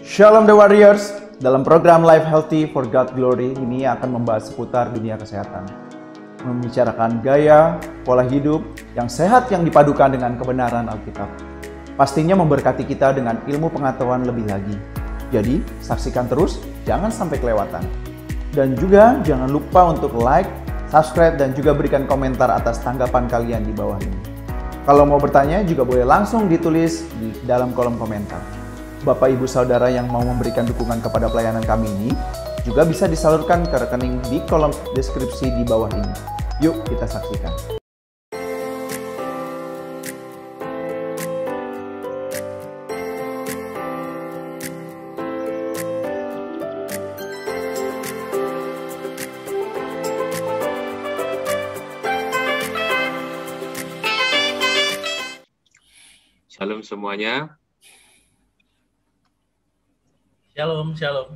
Shalom The Warriors, dalam program Life Healthy for God Glory ini akan membahas seputar dunia kesehatan. Membicarakan gaya, pola hidup yang sehat yang dipadukan dengan kebenaran Alkitab. Pastinya memberkati kita dengan ilmu pengetahuan lebih lagi. Jadi, saksikan terus, jangan sampai kelewatan. Dan juga jangan lupa untuk like, subscribe, dan juga berikan komentar atas tanggapan kalian di bawah ini. Kalau mau bertanya juga boleh langsung ditulis di dalam kolom komentar. Bapak Ibu Saudara yang mau memberikan dukungan kepada pelayanan kami ini juga bisa disalurkan ke rekening di kolom deskripsi di bawah ini. Yuk kita saksikan. Shalom semuanya. Shalom. Shalom.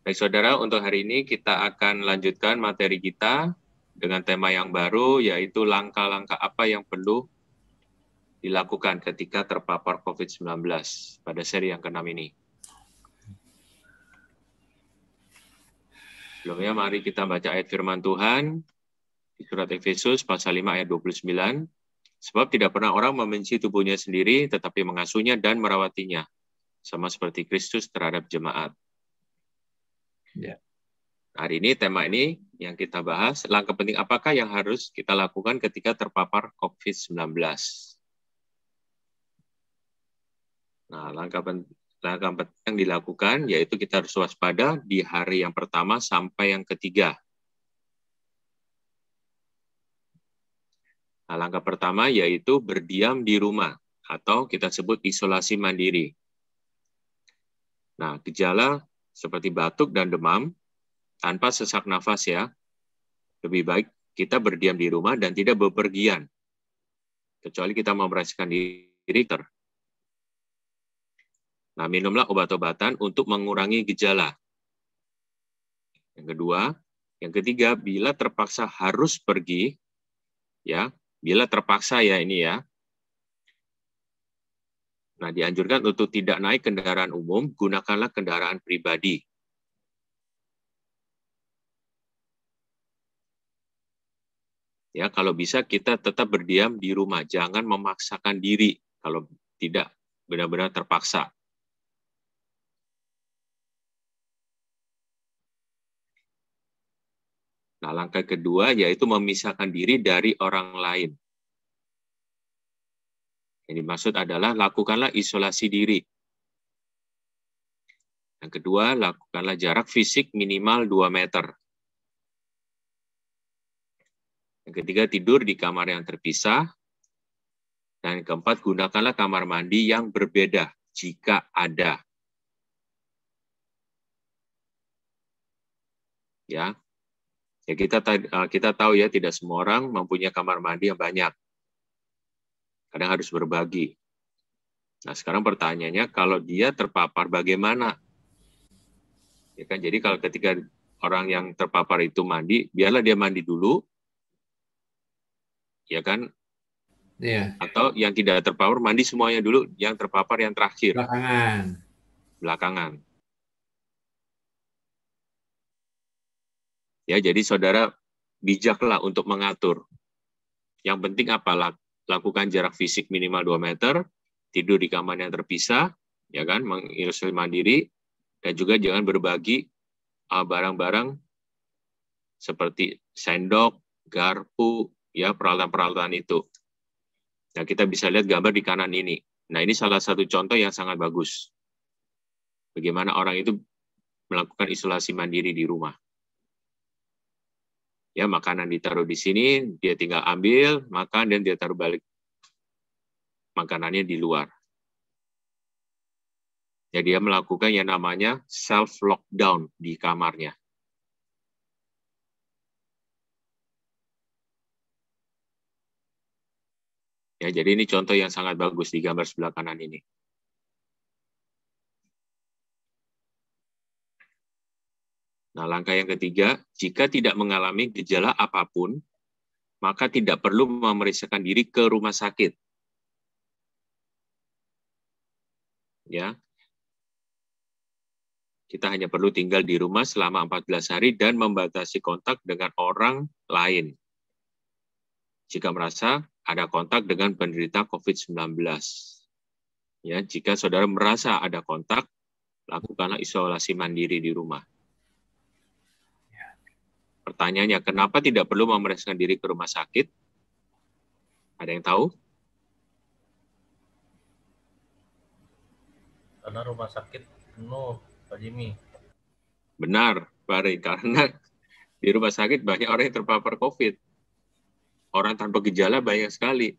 Baik saudara, untuk hari ini kita akan lanjutkan materi kita dengan tema yang baru, yaitu langkah-langkah apa yang perlu dilakukan ketika terpapar COVID-19 pada seri yang ke-6 ini. Sebelumnya mari kita baca ayat firman Tuhan di surat Efesus pasal 5 ayat 29. Sebab tidak pernah orang membenci tubuhnya sendiri, tetapi mengasuhnya dan merawatinya, sama seperti Kristus terhadap jemaat. Ya. Hari ini tema ini yang kita bahas, langkah penting apakah yang harus kita lakukan ketika terpapar COVID-19. Nah, langkah penting yang dilakukan yaitu kita harus waspada di hari yang pertama sampai yang ketiga. Nah, langkah pertama yaitu berdiam di rumah atau kita sebut isolasi mandiri. Nah, gejala seperti batuk dan demam tanpa sesak nafas ya. Lebih baik kita berdiam di rumah dan tidak bepergian. Kecuali kita memberanikan diri. Nah, minumlah obat-obatan untuk mengurangi gejala. Yang ketiga, bila terpaksa harus pergi, ya, bila terpaksa ya ini ya. Nah, dianjurkan untuk tidak naik kendaraan umum, gunakanlah kendaraan pribadi. Ya, kalau bisa kita tetap berdiam di rumah, jangan memaksakan diri kalau tidak benar-benar terpaksa. Nah, langkah kedua yaitu memisahkan diri dari orang lain. Yang dimaksud adalah lakukanlah isolasi diri. Yang kedua, lakukanlah jarak fisik minimal 2 meter. Yang ketiga, tidur di kamar yang terpisah. Dan yang keempat, gunakanlah kamar mandi yang berbeda jika ada. Ya. Ya, kita tahu ya, tidak semua orang mempunyai kamar mandi yang banyak. Kadang harus berbagi. Nah, sekarang pertanyaannya, kalau dia terpapar bagaimana? Ya kan, jadi kalau ketika orang yang terpapar itu mandi, biarlah dia mandi dulu, ya kan? Iya. Atau yang tidak terpapar mandi semuanya dulu, yang terpapar yang terakhir. Belakangan. Ya, jadi saudara bijaklah untuk mengatur. Yang penting apa? Lakukan jarak fisik minimal 2 meter, tidur di kamar yang terpisah, ya kan, mengisolasi mandiri, dan juga jangan berbagi barang-barang seperti sendok, garpu, ya peralatan-peralatan itu. Nah, kita bisa lihat gambar di kanan ini. Nah, ini salah satu contoh yang sangat bagus. Bagaimana orang itu melakukan isolasi mandiri di rumah. Ya, makanan ditaruh di sini, dia tinggal ambil, makan, dan dia taruh balik makanannya di luar. Ya, dia melakukan yang namanya self-lockdown di kamarnya. Ya, jadi ini contoh yang sangat bagus di gambar sebelah kanan ini. Nah, langkah yang ketiga, jika tidak mengalami gejala apapun, maka tidak perlu memeriksakan diri ke rumah sakit. ya. Kita hanya perlu tinggal di rumah selama 14 hari dan membatasi kontak dengan orang lain. Jika merasa ada kontak dengan penderita COVID-19. Ya, jika saudara merasa ada kontak, lakukanlah isolasi mandiri di rumah. Pertanyaannya, kenapa tidak perlu memeriksakan diri ke rumah sakit? Ada yang tahu? Karena rumah sakit penuh, Pak Jimmy. Benar, Bari. Karena di rumah sakit banyak orang yang terpapar COVID. Orang tanpa gejala banyak sekali.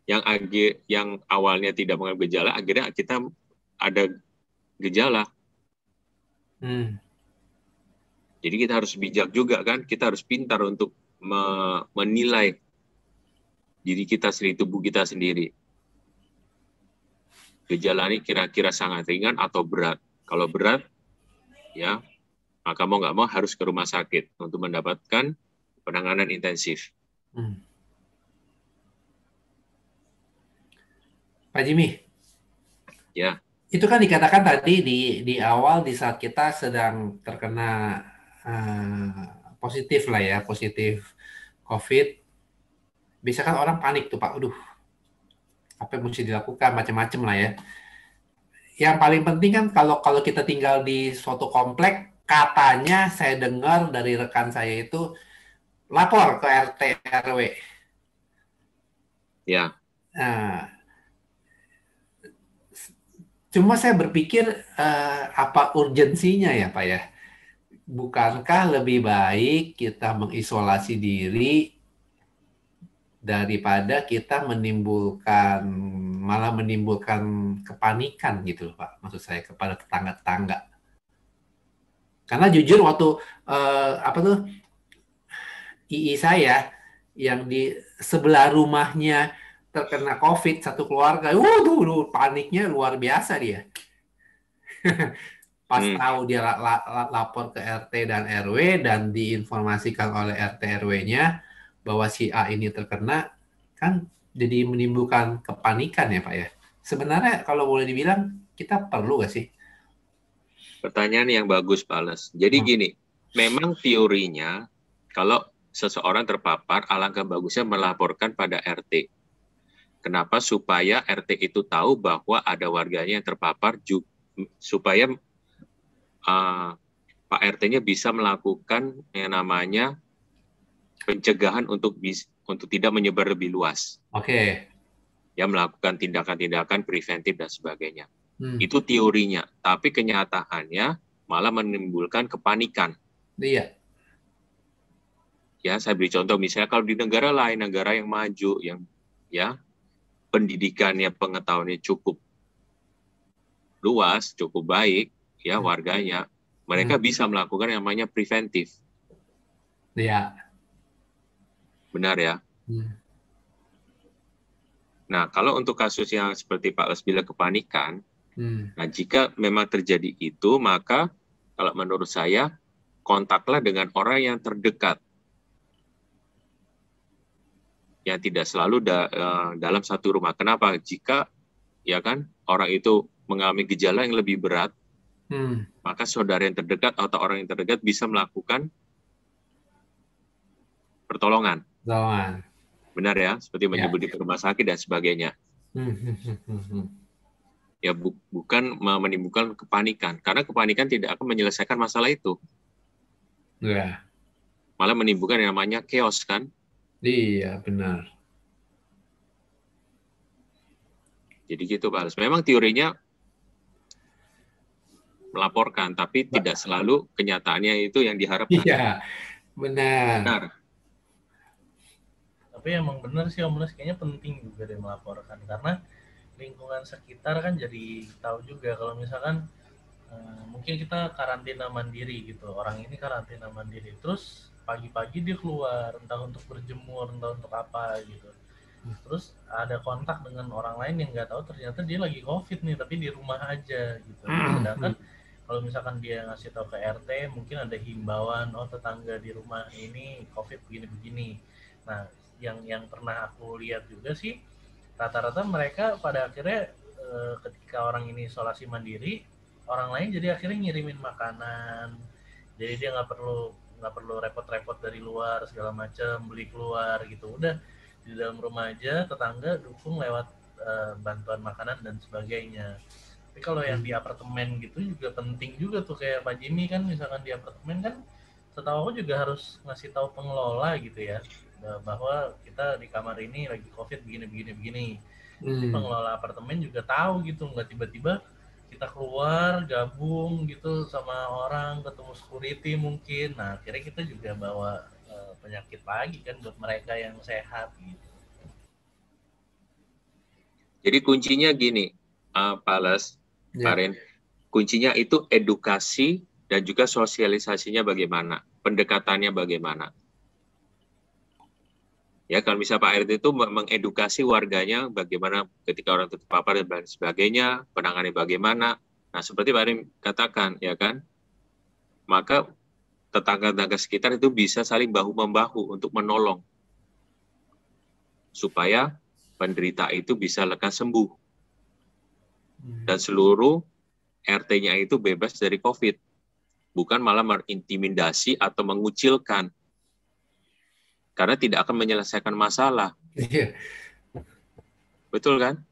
Yang awalnya tidak mengalami gejala, akhirnya kita ada gejala. Jadi kita harus bijak juga kan, kita harus pintar untuk menilai diri kita sendiri, tubuh kita sendiri. Gejala ini kira-kira sangat ringan atau berat. Kalau berat, ya, maka mau nggak mau harus ke rumah sakit untuk mendapatkan penanganan intensif. Pak Jimmy, Ya, itu kan dikatakan tadi di awal di saat kita sedang terkena positif lah ya, positif COVID, bisa kan orang panik tuh Pak, aduh, apa yang mesti dilakukan, macam-macam lah ya. Yang paling penting kan kalau kita tinggal di suatu komplek, katanya saya dengar dari rekan saya itu lapor ke RT RW. ya. Nah, cuma saya berpikir apa urgensinya ya Pak ya? Bukankah lebih baik kita mengisolasi diri daripada kita malah menimbulkan kepanikan gitu loh Pak, maksud saya kepada tetangga-tetangga. Karena jujur waktu II saya yang di sebelah rumahnya terkena COVID satu keluarga, paniknya luar biasa dia. Pas tahu dia lapor ke RT dan RW dan diinformasikan oleh RT RW-nya bahwa si A ini terkena, kan jadi menimbulkan kepanikan ya Pak ya. Sebenarnya kalau boleh dibilang kita perlu nggak sih? Pertanyaan yang bagus, Pak Les. Jadi gini, memang teorinya kalau seseorang terpapar, alangkah bagusnya melaporkan pada RT. Kenapa? Supaya RT itu tahu bahwa ada warganya yang terpapar, supaya Pak RT-nya bisa melakukan yang namanya pencegahan untuk tidak menyebar lebih luas. Oke. Ya, melakukan tindakan-tindakan preventif dan sebagainya. Itu teorinya, tapi kenyataannya malah menimbulkan kepanikan. Iya. Ya, saya beri contoh misalnya kalau di negara lain, negara yang maju, yang ya pendidikannya, pengetahuannya cukup luas, cukup baik, ya warganya, mereka bisa melakukan yang namanya preventif. Iya. Benar ya? Nah, kalau untuk kasus yang seperti Pak Les bilang kepanikan, nah jika memang terjadi itu, maka kalau menurut saya, kontaklah dengan orang yang terdekat. Yang tidak selalu dalam satu rumah. Kenapa? Jika ya kan orang itu mengalami gejala yang lebih berat, maka saudara yang terdekat atau orang yang terdekat bisa melakukan pertolongan. Benar ya, seperti menyebut di rumah sakit dan sebagainya. Ya bukan menimbulkan kepanikan, karena kepanikan tidak akan menyelesaikan masalah itu. Malah menimbulkan yang namanya chaos kan. Iya, benar. Jadi gitu Pak Les. Memang teorinya melaporkan, tapi tidak selalu kenyataannya itu yang diharapkan. Iya, benar. Tapi emang benar sih Om Les, kayaknya penting juga deh melaporkan, karena lingkungan sekitar kan jadi tahu juga kalau misalkan mungkin kita karantina mandiri gitu, orang ini karantina mandiri, terus pagi-pagi dia keluar entah untuk berjemur, entah untuk apa gitu, terus ada kontak dengan orang lain yang nggak tahu ternyata dia lagi COVID nih tapi di rumah aja gitu. Sedangkan kalau misalkan dia ngasih tahu ke RT, mungkin ada himbauan, oh tetangga di rumah ini COVID begini-begini. Nah, yang pernah aku lihat juga sih, rata-rata mereka pada akhirnya ketika orang ini isolasi mandiri, orang lain jadi akhirnya ngirimin makanan, jadi dia nggak perlu repot-repot dari luar segala macam, beli keluar gitu, udah di dalam rumah aja, tetangga dukung lewat bantuan makanan dan sebagainya. Tapi kalau yang di apartemen gitu juga penting juga tuh, kayak Pak Jimmy kan misalkan di apartemen kan, setahu aku juga harus ngasih tahu pengelola gitu ya, bahwa kita di kamar ini lagi COVID begini. Jadi pengelola apartemen juga tahu gitu, nggak tiba-tiba kita keluar gabung gitu sama orang, ketemu security mungkin. Nah, akhirnya kita juga bawa penyakit lagi kan buat mereka yang sehat gitu. Jadi kuncinya gini, Pak Les, Pak Ren, kuncinya itu edukasi dan juga sosialisasinya bagaimana, pendekatannya bagaimana. Ya, kalau misalnya Pak RT itu mengedukasi warganya bagaimana ketika orang terpapar dan sebagainya, penanganannya bagaimana. Nah, seperti Pak Ren katakan, ya kan, maka tetangga-tetangga sekitar itu bisa saling bahu-membahu untuk menolong supaya penderita itu bisa lekas sembuh dan seluruh RT-nya itu bebas dari COVID, bukan malah mengintimidasi atau mengucilkan. Karena tidak akan menyelesaikan masalah. Betul kan?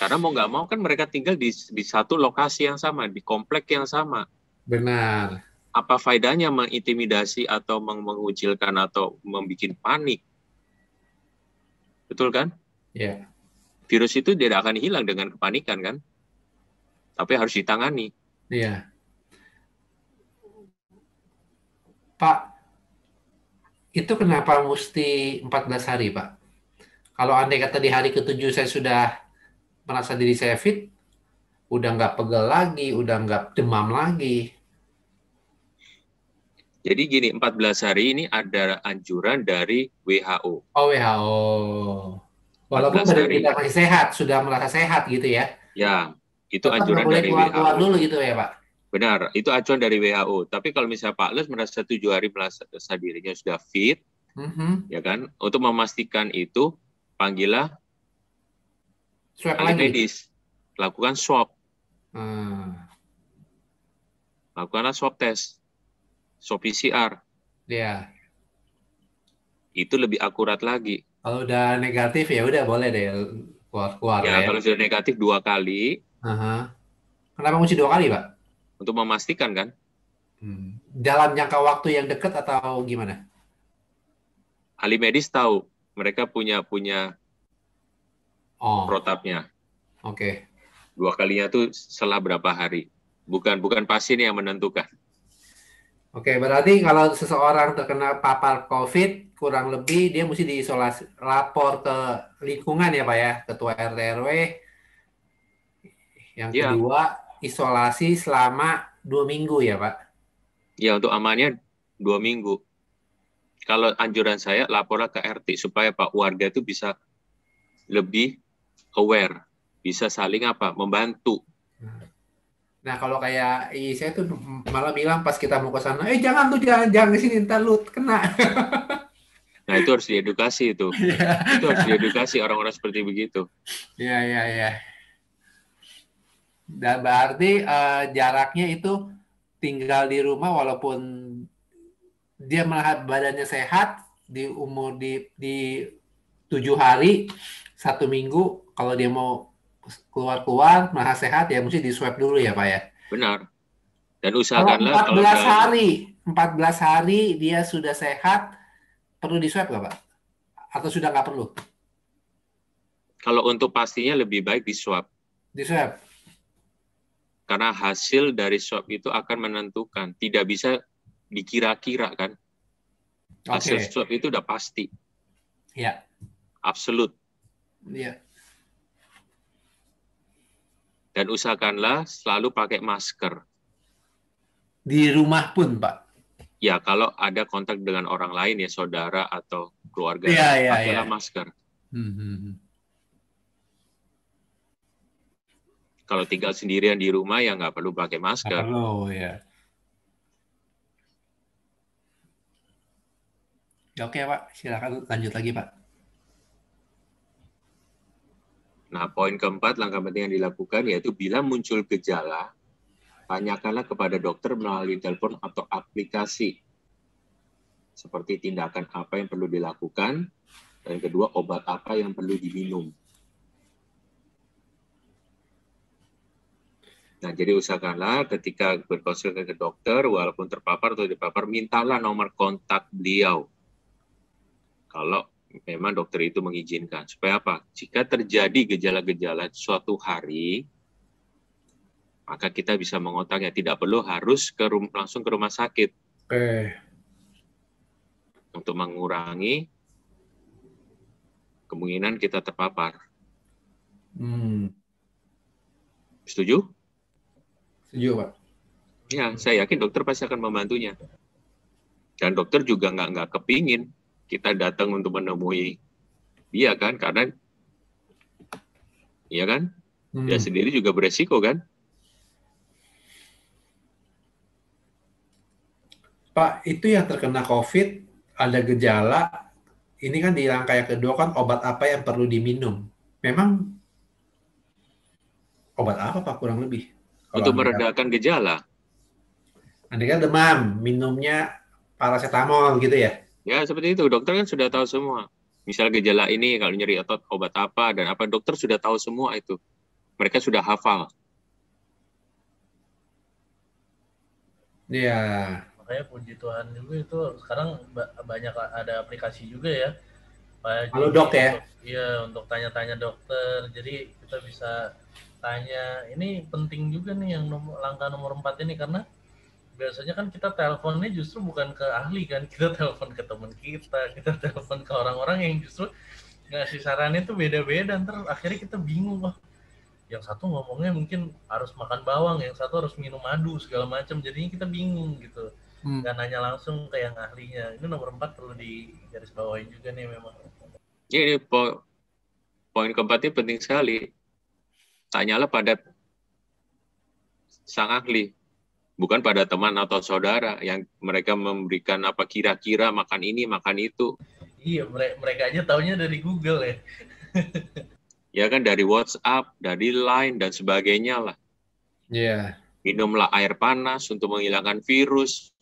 Karena mau nggak mau kan mereka tinggal di satu lokasi yang sama, di komplek yang sama. Benar. Apa faedahnya mengintimidasi atau mengucilkan atau membuat panik? Betul kan? Ya. Virus itu tidak akan hilang dengan kepanikan kan? Tapi harus ditangani. Iya. Pak, itu kenapa mesti 14 hari, Pak? Kalau andai kata di hari ke-7 saya sudah merasa diri saya fit, udah nggak pegel lagi, udah nggak demam lagi. Jadi gini, 14 hari ini ada anjuran dari WHO. Oh, WHO. Walaupun 14 badan hari. kita masih sehat, sudah merasa sehat gitu ya. Ya, itu Tetap anjuran nggak boleh dari keluar-keluar WHO. dulu gitu ya, Pak? Benar, itu acuan dari WHO. Tapi kalau misalnya Pak Les merasa 7 hari merasa dirinya sudah fit, ya kan, untuk memastikan itu, panggillah Swab ahli lagi. medis, lakukan swab, lakukanlah swab test, swab PCR. Ya. Itu lebih akurat lagi. Kalau udah negatif ya udah boleh deh keluar-keluar Ya, ya. kalau sudah negatif 2 kali, Kenapa mesti 2 kali, Pak? untuk memastikan kan, Dalam jangka waktu yang dekat atau gimana? ahli medis tahu, mereka punya protapnya. Oke. 2 kalinya tuh setelah berapa hari. Bukan pasien yang menentukan. Oke, berarti kalau seseorang terkena papar COVID, kurang lebih dia mesti diisolasi, lapor ke lingkungan ya Pak ya, Ketua RT RW. Yang kedua, isolasi selama 2 minggu ya Pak? Ya, untuk amannya 2 minggu. Kalau anjuran saya, laporlah ke RT supaya Pak warga itu bisa lebih aware, bisa saling membantu. Nah, kalau kayak saya tuh malah bilang pas kita mau ke sana, jangan ke sini, ntar lu kena. Nah, itu harus diedukasi itu. Itu harus diedukasi orang-orang seperti begitu. Iya. Dan berarti jaraknya itu tinggal di rumah walaupun dia melihat badannya sehat di umur di 7 hari, 1 minggu, kalau dia mau keluar merasa sehat ya mesti di swab dulu ya Pak ya. Benar. Dan usahakanlah kalau 14 hari dia sudah sehat, perlu di swab nggak Pak? Atau sudah nggak perlu? Kalau untuk pastinya lebih baik di swab. Di swab. Karena hasil dari swab itu akan menentukan, tidak bisa dikira-kira kan. Hasil swab itu udah pasti. Ya. Absolut. Iya. Dan usahakanlah selalu pakai masker. Di rumah pun, Pak? Ya, kalau ada kontak dengan orang lain ya, saudara atau keluarga, pakailah masker. Kalau tinggal sendirian di rumah ya nggak perlu pakai masker. Ya. Oke, Pak. Silakan lanjut lagi, Pak. Nah, poin keempat, langkah penting yang dilakukan yaitu bila muncul gejala, tanyakanlah kepada dokter melalui telepon atau aplikasi. Seperti tindakan apa yang perlu dilakukan, dan kedua, obat apa yang perlu diminum. Nah, jadi usahakanlah ketika berkonsultasi ke dokter, walaupun terpapar atau dipapar, mintalah nomor kontak beliau. Kalau memang dokter itu mengizinkan. Supaya apa? Jika terjadi gejala-gejala suatu hari, maka kita bisa mengontaknya. Tidak perlu harus langsung ke rumah sakit. Untuk mengurangi kemungkinan kita terpapar. Setuju? Setuju, Pak. Ya, saya yakin dokter pasti akan membantunya. Dan dokter juga nggak kepingin kita datang untuk menemui dia kan, karena iya kan, dia sendiri juga beresiko kan. Pak, itu yang terkena COVID, ada gejala, ini kan di langkah yang kedua kan obat apa yang perlu diminum. Memang obat apa Pak kurang lebih? Untuk meredakan gejala. Andai kan demam, minumnya paracetamol gitu ya? Ya, seperti itu. Dokter kan sudah tahu semua. Misal gejala ini, kalau nyeri otot, obat apa, dan apa. Dokter sudah tahu semua itu. Mereka sudah hafal. Iya. Makanya puji Tuhan juga itu sekarang banyak ada aplikasi juga ya. Halo dok ya? Iya, untuk tanya-tanya dokter. Jadi kita bisa tanya. Ini penting juga nih yang langkah nomor 4 ini, karena biasanya kan kita teleponnya justru bukan ke ahli kan, kita telepon ke teman kita telepon ke orang-orang yang justru ngasih sarannya tuh beda-beda, ntar akhirnya kita bingung, wah yang satu ngomongnya mungkin harus makan bawang, yang satu harus minum madu segala macam, jadinya kita bingung gitu, nggak nanya langsung ke yang ahlinya. Ini nomor 4 perlu digarisbawahi juga nih memang. Ini poin keempatnya penting sekali. Tanyalah pada sang ahli. Bukan pada teman atau saudara yang mereka memberikan apa kira-kira makan ini, makan itu. Iya, mereka aja taunya dari Google ya. Ya kan, dari WhatsApp, dari Line, dan sebagainya lah. Iya. Minumlah air panas untuk menghilangkan virus.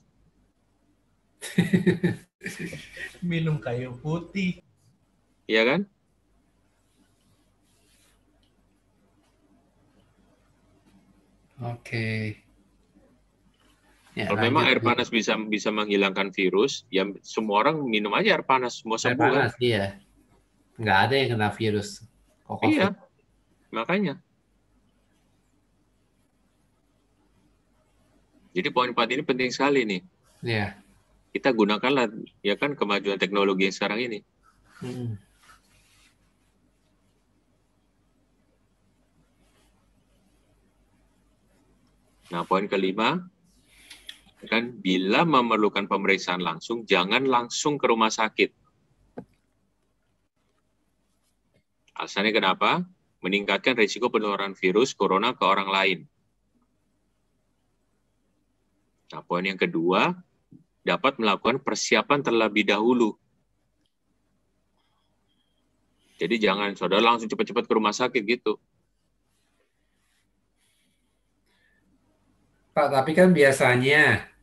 Minum kayu putih. Iya kan? Oke. Ya, kalau memang air panas bisa menghilangkan virus, ya semua orang minum aja air panas, semua sembuh. Air panas, iya. Nggak ada yang kena virus. Iya, makanya. Jadi poin 4 ini penting sekali nih. Iya. Kita gunakanlah, ya kan, kemajuan teknologi yang sekarang ini. Nah, poin kelima, kan bila memerlukan pemeriksaan langsung, jangan langsung ke rumah sakit. Alasannya kenapa? Meningkatkan risiko penularan virus corona ke orang lain. Nah, poin yang kedua, dapat melakukan persiapan terlebih dahulu. Jadi jangan saudara langsung cepat-cepat ke rumah sakit gitu. Pak, tapi kan biasanya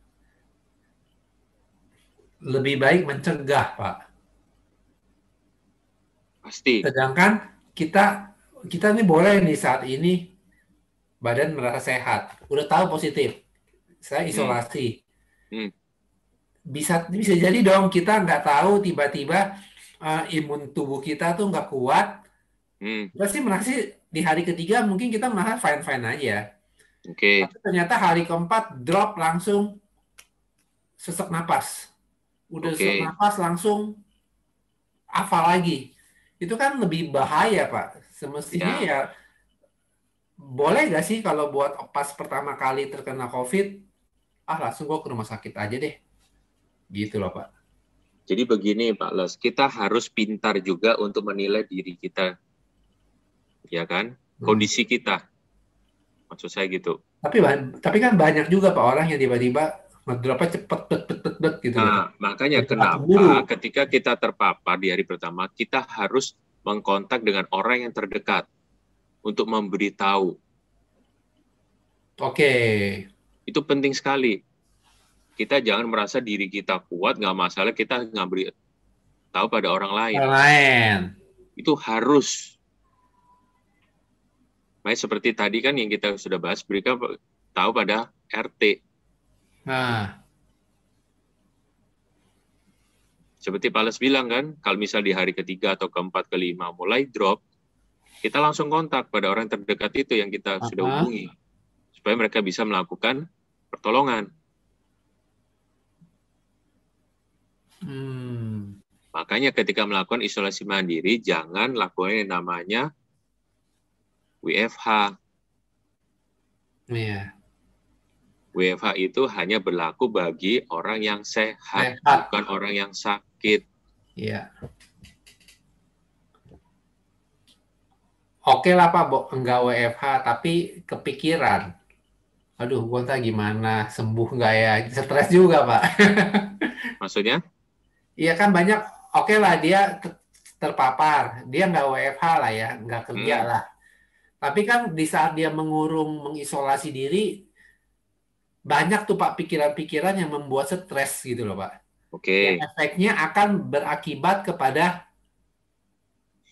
lebih baik mencegah, Pak. Pasti. Sedangkan kita nih boleh nih saat ini badan merasa sehat, udah tahu positif, saya isolasi. Bisa jadi dong kita nggak tahu tiba-tiba imun tubuh kita tuh nggak kuat. Pasti merasa di hari ketiga mungkin kita malah fine-fine aja. Tapi ternyata hari keempat drop langsung sesak napas. Udah sesak napas langsung hafal lagi. Itu kan lebih bahaya, Pak. Semestinya ya boleh nggak sih kalau buat pas pertama kali terkena COVID, langsung gue ke rumah sakit aja deh. Gitu loh, Pak. Jadi begini, Pak Les, kita harus pintar juga untuk menilai diri kita. Ya kan? Kondisi kita. Maksud saya gitu. Tapi kan banyak juga Pak orang yang tiba-tiba ngedropnya cepet gitu. Nah, makanya kenapa ketika kita terpapar di hari pertama, kita harus mengkontak dengan orang yang terdekat. untuk memberitahu. Oke. Itu penting sekali. Kita jangan merasa diri kita kuat, nggak masalah kita nggak beri tahu pada orang lain. Orang lain. Itu harus. Baik seperti tadi kan yang kita sudah bahas, berikan tahu pada RT. Nah, Seperti Pales bilang kan, kalau misal di hari ketiga atau keempat, kelima mulai drop, kita langsung kontak pada orang terdekat itu yang kita sudah hubungi. Supaya mereka bisa melakukan pertolongan. Makanya ketika melakukan isolasi mandiri, jangan lakukan yang namanya WFH. Iya. WFH itu hanya berlaku bagi orang yang sehat, Sehat. bukan orang yang sakit. Iya. Oke lah Pak, enggak WFH, tapi kepikiran. Aduh, gue entah gimana, sembuh nggak ya? Stres juga Pak. Maksudnya? Iya kan banyak, oke lah dia terpapar, dia nggak WFH lah ya, nggak kerja lah. Tapi kan di saat dia mengurung, mengisolasi diri, banyak tuh Pak pikiran-pikiran yang membuat stres gitu loh Pak. Oke. Yang efeknya akan berakibat kepada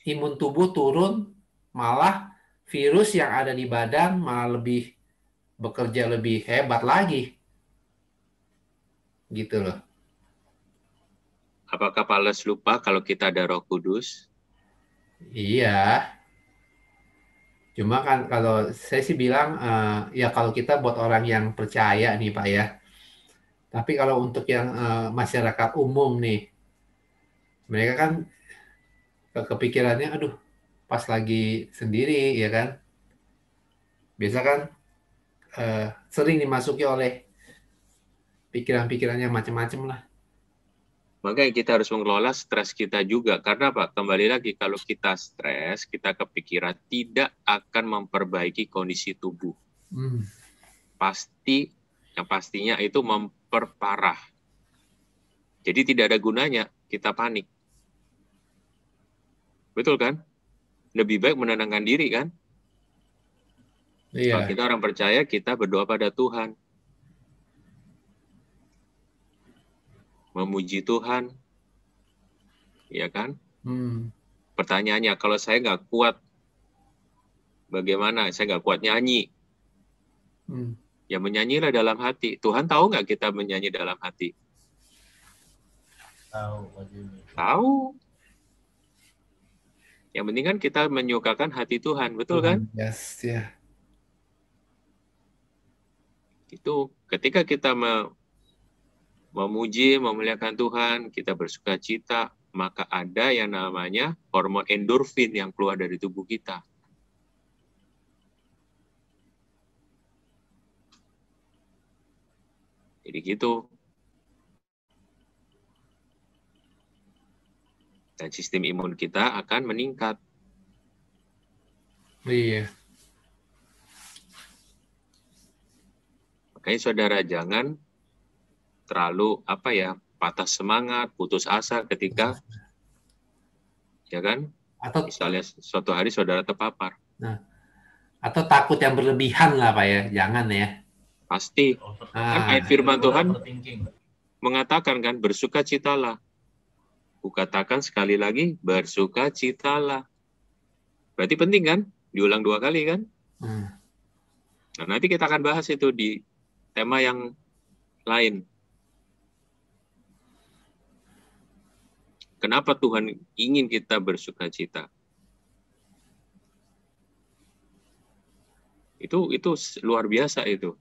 imun tubuh turun, malah virus yang ada di badan malah lebih bekerja lebih hebat lagi. Gitu loh. Apakah Pales lupa kalau kita ada Roh Kudus? Iya. Cuma kan kalau saya sih bilang ya kalau kita buat orang yang percaya nih Pak ya. Tapi kalau untuk yang masyarakat umum nih, mereka kan kepikirannya aduh pas lagi sendiri ya kan. Biasa kan sering dimasuki oleh pikiran-pikiran yang macam-macam lah. Makanya kita harus mengelola stres kita juga. Karena apa? Kembali lagi, kalau kita stres, kita kepikiran, tidak akan memperbaiki kondisi tubuh. Yang pastinya itu memperparah. Jadi tidak ada gunanya kita panik. Betul kan? Lebih baik menenangkan diri kan? Iya. Kalau kita orang percaya, kita berdoa pada Tuhan. Memuji Tuhan, ya kan? Pertanyaannya, kalau saya nggak kuat, bagaimana? Saya nggak kuat nyanyi. Ya menyanyilah dalam hati. Tuhan tahu nggak kita menyanyi dalam hati? Tahu. Yang penting kan kita menyukakan hati Tuhan, betul kan? Yes, ya. Itu ketika kita memuji, memuliakan Tuhan, kita bersuka cita, maka ada yang namanya hormon endorfin yang keluar dari tubuh kita. Jadi gitu. Dan sistem imun kita akan meningkat. Iya. Makanya saudara jangan terlalu patah semangat, putus asa ketika ya kan? Atau misalnya suatu hari saudara terpapar. Atau takut yang berlebihan lah Pak ya, jangan ya. Pasti. Kan ayat firman Tuhan mengatakan kan, bersukacitalah. Kukatakan sekali lagi, bersukacitalah. Berarti penting kan? Diulang 2 kali kan? Nah, nanti kita akan bahas itu di tema yang lain. Kenapa Tuhan ingin kita bersukacita? Itu luar biasa itu.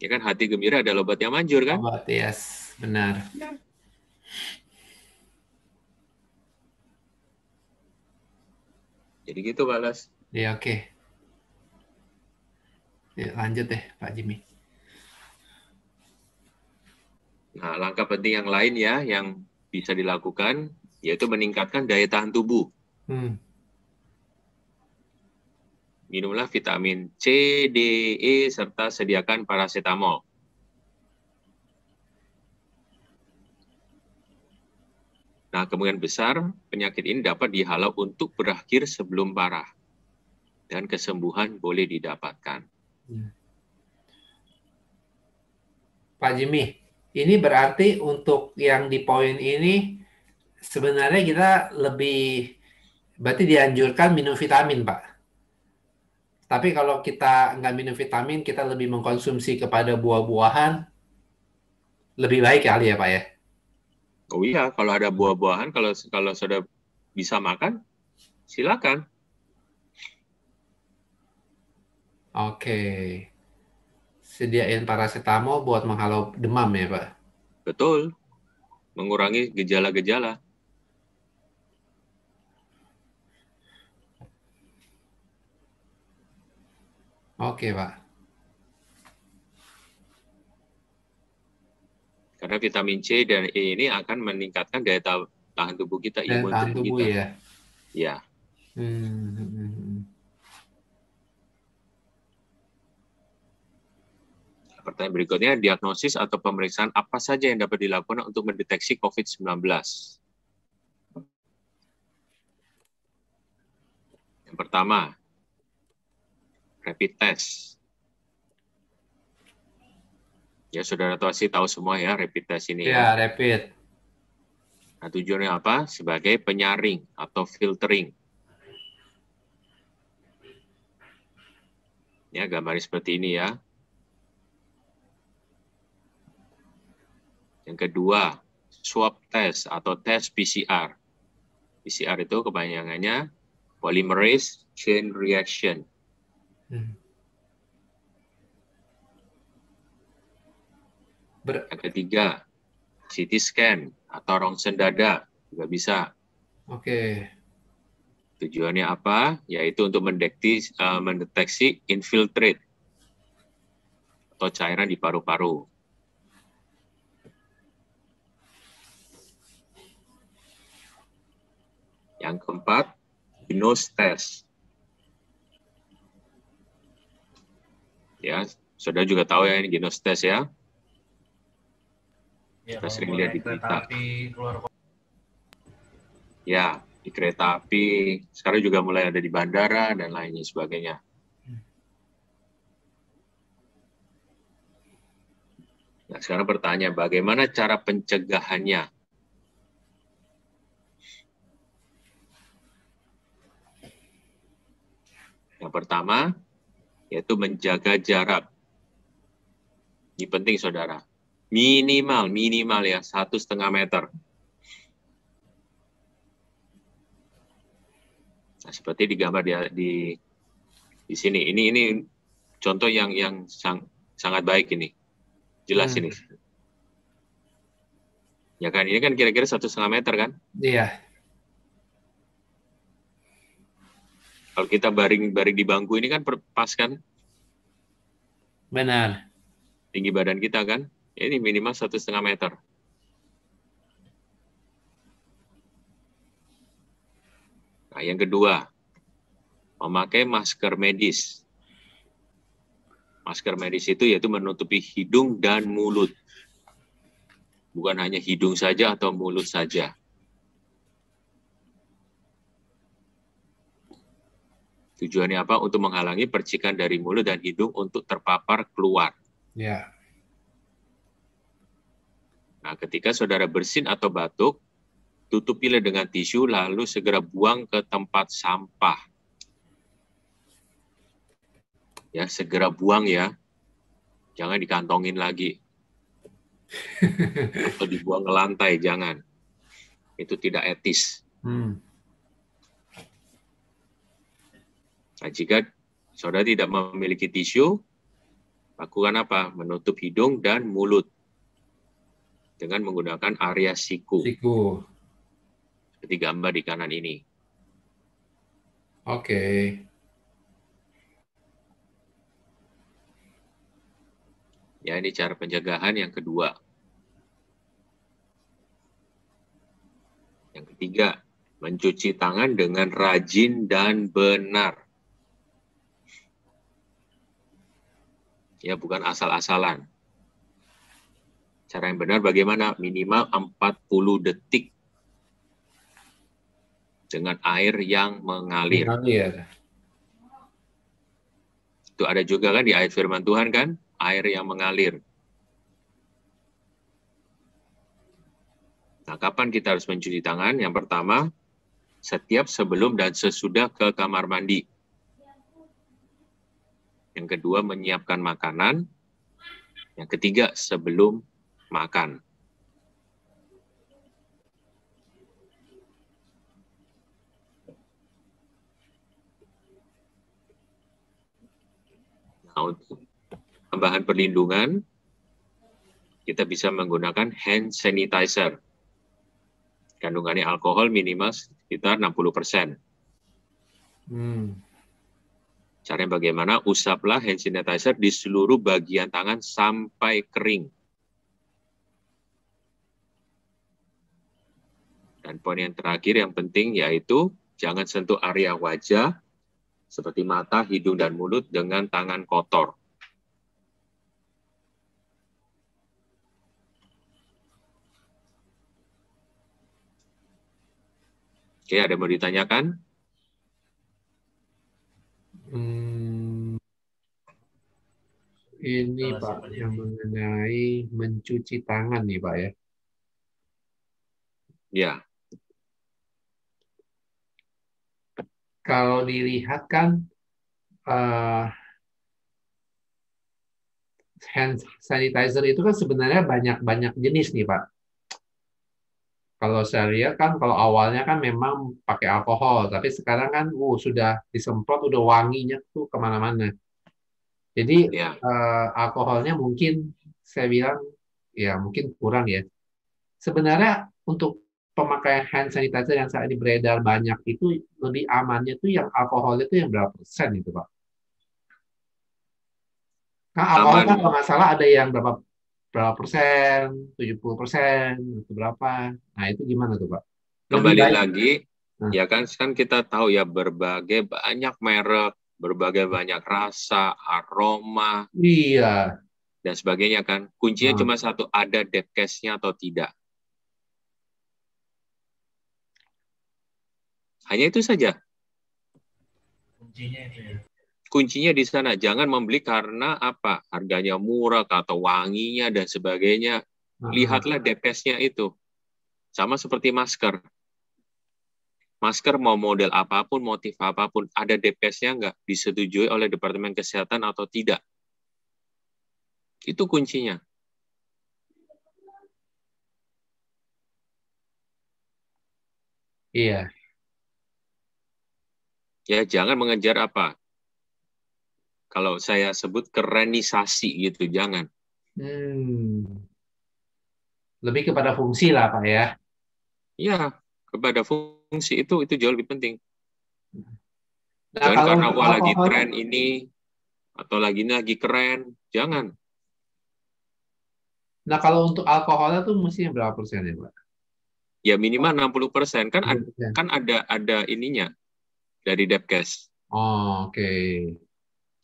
Ya kan, hati gembira adalah obat yang manjur kan? Obat, yes, benar. Jadi gitu, Balas. Ya, oke. Ya, lanjut deh, Pak Jimmy. Nah, langkah penting yang lain ya, yang bisa dilakukan, yaitu meningkatkan daya tahan tubuh. Minumlah vitamin C, D, E, serta sediakan paracetamol. Nah, kemungkinan besar penyakit ini dapat dihalau untuk berakhir sebelum parah. Dan kesembuhan boleh didapatkan. Pak Jimmy, ini berarti untuk yang di poin ini sebenarnya kita berarti dianjurkan minum vitamin, Pak. Tapi kalau kita nggak minum vitamin, kita lebih mengkonsumsi kepada buah-buahan, lebih baik kali ya, Pak ya? Oh iya, kalau ada buah-buahan, kalau sudah bisa makan, silakan. Oke. Sediain paracetamol buat menghalau demam ya, Pak? Betul, mengurangi gejala-gejala. Oke, Pak. Karena vitamin C dan E ini akan meningkatkan daya tahan tubuh kita, Daya imun tahan tubuh tubuh kita. ya? Ya. Pertanyaan berikutnya, diagnosis atau pemeriksaan apa saja yang dapat dilakukan untuk mendeteksi COVID-19? Yang pertama, rapid test. Ya, saudara tahu semua ya rapid test ini Ya, ya. rapid. Nah, tujuannya apa? Sebagai penyaring atau filtering. Ya, gambarnya seperti ini ya. Yang kedua, swab test atau tes PCR. PCR itu kepanjangannya polymerase chain reaction. Yang ketiga, CT scan atau rongsen dada juga bisa. Oke. Tujuannya apa? Yaitu untuk mendeteksi infiltrate atau cairan di paru-paru. Yang keempat, Ginos test. Ya, saudara juga tahu ya ini Ginos test ya. Ya, Kita kalau sering buat lihat di kereta berita. api keluar kota. Ya, di kereta api, sekarang juga mulai ada di bandara dan lainnya sebagainya. Nah, sekarang pertanyaan, bagaimana cara pencegahannya? Yang pertama, yaitu menjaga jarak. Ini penting, saudara. Minimal ya, 1,5 meter. Nah, seperti digambar di sini. Ini contoh yang sangat baik ini. Jelas ini. Ya kan, ini kan kira-kira 1,5 meter kan? Iya. Kalau kita baring di bangku ini kan pas kan? Benar. Tinggi badan kita kan? Ini minimal 1,5 meter. Nah, yang kedua, memakai masker medis. Masker medis itu yaitu menutupi hidung dan mulut. Bukan hanya hidung saja atau mulut saja. Tujuannya apa? Untuk menghalangi percikan dari mulut dan hidung untuk terpapar keluar. Ya. Nah, ketika saudara bersin atau batuk, tutupilah dengan tisu lalu segera buang ke tempat sampah. Ya, segera buang ya. Jangan dikantongin lagi. Atau dibuang ke lantai, jangan. Itu tidak etis. Nah, jika saudara tidak memiliki tisu, lakukan apa? Menutup hidung dan mulut dengan menggunakan area siku. Seperti gambar di kanan ini. Oke. Ya, ini cara pencegahan yang kedua. Yang ketiga, mencuci tangan dengan rajin dan benar. Ya, bukan asal-asalan. Cara yang benar bagaimana? Minimal 40 detik dengan air yang mengalir. Mengalir. Itu ada juga kan di ayat firman Tuhan kan, air yang mengalir. Nah, kapan kita harus mencuci tangan? Yang pertama, setiap sebelum dan sesudah ke kamar mandi. Yang kedua, menyiapkan makanan. Yang ketiga, sebelum makan. Nah, untuk tambahan perlindungan, kita bisa menggunakan hand sanitizer. Kandungannya alkohol minimal sekitar 60%. Caranya bagaimana? Usaplah hand sanitizer di seluruh bagian tangan sampai kering. Dan poin yang terakhir yang penting yaitu jangan sentuh area wajah seperti mata, hidung, dan mulut dengan tangan kotor. Oke, ada yang mau ditanyakan? Ini Pak, yang mengenai mencuci tangan nih Pak ya. Ya. Kalau dilihat kan hand sanitizer itu kan sebenarnya banyak jenis nih Pak. Kalau saya lihat kan kalau awalnya kan memang pakai alkohol, tapi sekarang kan sudah disemprot, udah wanginya tuh kemana-mana. Jadi Ya. Alkoholnya mungkin saya bilang ya mungkin kurang ya. Sebenarnya untuk pemakaian hand sanitizer yang saat ini beredar banyak itu lebih amannya tuh yang alkohol itu yang berapa persen itu Pak? Nah, alkohol kan kalau nggak salah ada yang berapa persen, 70%, atau berapa. Nah, itu gimana tuh Pak? Kembali lagi, ya kan kita tahu ya berbagai banyak merek, berbagai banyak rasa, aroma, iya, dan sebagainya kan. Kuncinya cuma satu, ada depkesnya atau tidak. Hanya itu saja. Kuncinya itu ya. Kuncinya di sana. Jangan membeli karena apa? Harganya murah atau wanginya dan sebagainya. Lihatlah depkesnya itu. Sama seperti masker. Masker mau model apapun, motif apapun, ada depkesnya nggak? Disetujui oleh Departemen Kesehatan atau tidak? Itu kuncinya. Iya. Ya, jangan mengejar apa? Kalau saya sebut kerenisasi gitu, jangan. Lebih kepada fungsi lah Pak ya. Ya, kepada fungsi itu jauh lebih penting. Nah, jangan kalau karena wah lagi alkohol, tren ini atau lagi keren, jangan. Nah, kalau untuk alkoholnya tuh mestinya berapa persen ya Pak? Ya minimal 60%. Kan ada ininya dari Depkes. Oh, oke.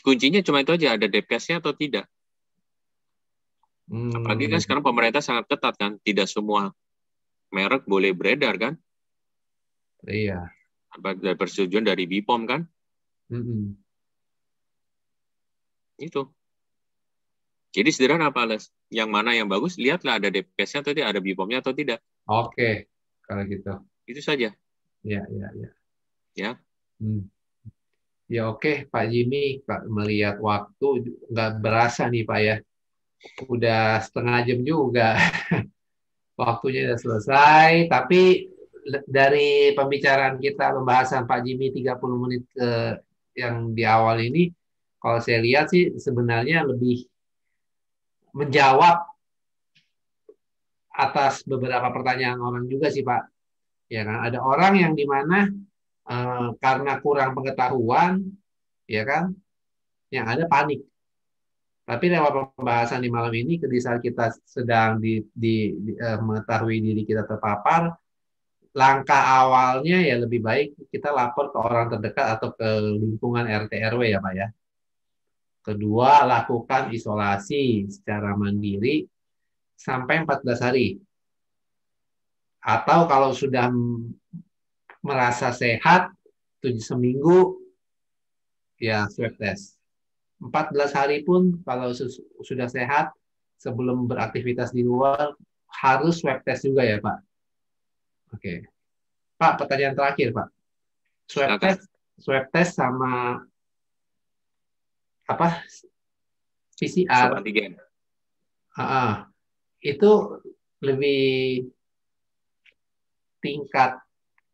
Kuncinya cuma itu aja, ada Depkesnya atau tidak. Apalagi kan sekarang pemerintah sangat ketat kan, tidak semua merek boleh beredar kan. Iya. Ada persetujuan dari BPOM kan. Itu. Jadi sederhana apa, Les? Yang mana yang bagus, lihatlah ada Depkesnya atau tidak, ada BPOM-nya atau tidak. Oke, kalau gitu. Itu saja. Ya. Ya. Ya oke, Pak Jimmy, Pak melihat waktu nggak berasa nih Pak ya. Udah setengah jam juga. Waktunya udah selesai, tapi dari pembicaraan kita, pembahasan Pak Jimmy 30 menit yang di awal ini, kalau saya lihat sih sebenarnya lebih menjawab atas beberapa pertanyaan orang juga sih Pak. Ya kan, ada orang yang dimana karena kurang pengetahuan, ya kan, yang ada panik. Tapi lewat pembahasan di malam ini, di saat kita sedang mengetahui diri kita terpapar, langkah awalnya ya lebih baik kita lapor ke orang terdekat atau ke lingkungan RT RW ya Pak ya. Kedua, lakukan isolasi secara mandiri sampai 14 hari. Atau kalau sudah merasa sehat, 7 seminggu, ya swab test. 14 hari pun kalau sudah sehat, sebelum beraktivitas di luar, harus swab test juga ya Pak? Oke. Pak, pertanyaan terakhir Pak. Swab test sama apa? PCR. Swab antigen. Itu lebih tingkat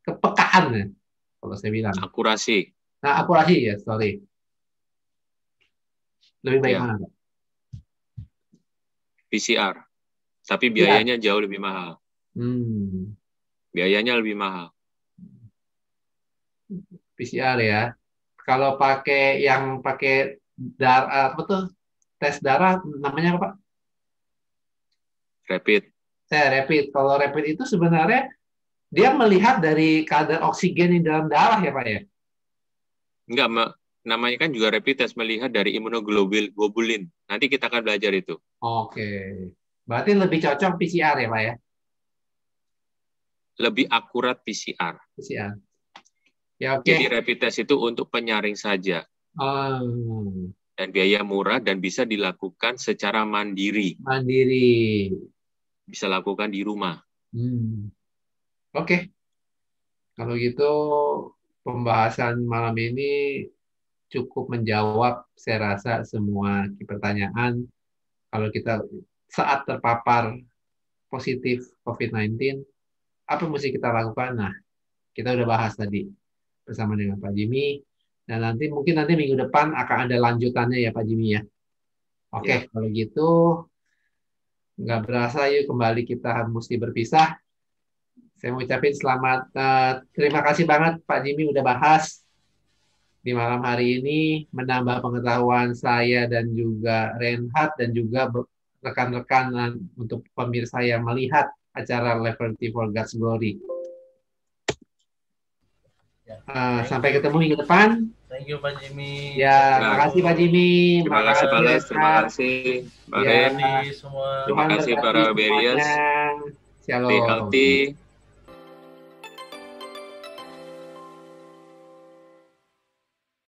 kepekaan ya, kalau saya bilang. Akurasi. Nah, akurasi ya, sorry. Lebih baik mana Pak? PCR. Tapi biayanya jauh lebih mahal. Biayanya lebih mahal. PCR ya. Kalau pakai darah apa tuh? Tes darah namanya apa Pak? Rapid. Rapid. Kalau rapid itu sebenarnya dia melihat dari kadar oksigen di dalam darah ya Pak ya? Enggak, namanya kan juga rapid test, melihat dari imunoglobulin. Nanti kita akan belajar itu. Oke. Berarti lebih cocok PCR ya Pak ya? Lebih akurat PCR. PCR. Ya, oke. Jadi rapid test itu untuk penyaring saja. Dan biaya murah dan bisa dilakukan secara mandiri. Bisa lakukan di rumah. Oke. Kalau gitu pembahasan malam ini cukup menjawab saya rasa semua pertanyaan. Kalau kita saat terpapar positif COVID-19, apa yang mesti kita lakukan? Nah, kita udah bahas tadi bersama dengan Pak Jimmy. Dan mungkin nanti minggu depan akan ada lanjutannya ya Pak Jimmy ya. Oke, kalau gitu nggak berasa yuk kembali kita mesti berpisah. Saya mau ucapin selamat, terima kasih banget Pak Jimmy udah bahas di malam hari ini, menambah pengetahuan saya dan juga Reinhard dan juga rekan-rekan untuk pemirsa yang melihat acara Life Healthy for God's Glory. Sampai ketemu minggu depan. Thank you Pak Jimmy. Ya, terima kasih Pak Jimmy. Terima kasih Pak Les, terima kasih Pak Ren. Semua. Terima kasih para Berias. Shalom. Stay healthy.